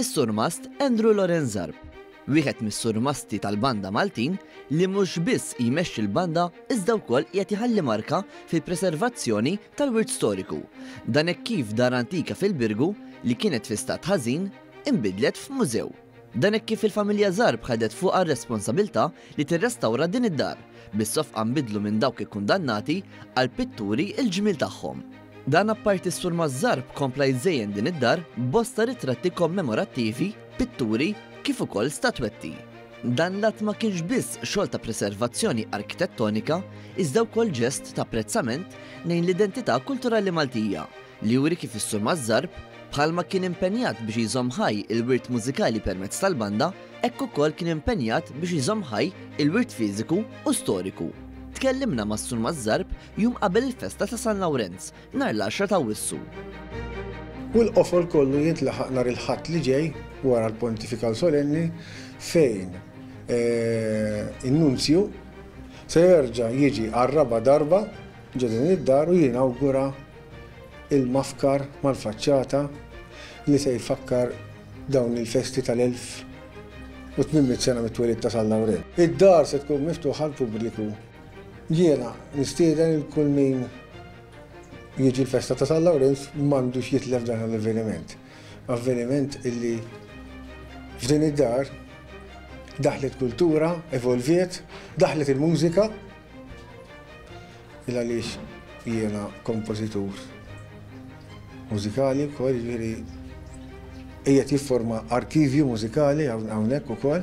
is-surmast Andrew Lorenz Zarb, wieħed mis-surmasti tal-banda Maltin li mhux biss jmexxi l-banda iżda wkoll qiegħed iħalli marka fil-preservazzjoni tal-wirt storiku. Dan hekk kif dar antika fil-Birgu li kienet fi stat ħażin inbidlet f'mużew. Dan hekk kif il-familja Zarb ħadet fuqha r-responsabbiltà li tirrestawra din id-dar bis-sofqa nbidlu minn dawk ikkundannati għal pitturi l-ġmiel tagħhom. Dan apparti s-surmast Zarb kompla jżejjen din id-dar bosta ritratti kommemorattivi, pitturi kif ukoll statwetti. Dan l-att ma kienx biss xogħol ta' preservazzjoni arkitettonika iżda wkoll ġest ta' apprezzament lejn l-identità kulturali Maltija li juri kif is-surmast Zarb bħalma kien impenjat biex jżomm ħaj il-wirt mużikali permezz tal-banda, hekk ukoll kien impenjat biex jżomm ħaj il-wirt fiżiku u storiku. Tkellimna mas-surmast Zarb jum qabel il-festa ta' San Lawrenz nhar l-10 ta' Awwissu. U l-qofol kollu jintlaħaq nhar il-ħadd li ġej wara l-Pontifikal Solenni fejn in-Nunzju se jerġa' jiġi għar-raba' darba ġodin id-dar u jinawgura il-mafkar mal-faċċata li se jfakkar dawn il-festi tal-1800 sena mit-twelid ta' San Lawrenz. Id-dar se tkun miftuħa għall-pubbliku. Jiena nistieden il-kull min jiġi l-festa ta' San Lawrenz m'għandux jitlef dan l-avveniment. Avveniment illi f'din id-dar daħlet kultura, evolviet, daħlet il-mużika il għaliex jiena kompożitur mużikali wkoll, jiġifieri qiegħed jifforma arkivju mużikali hawnhekk ukoll.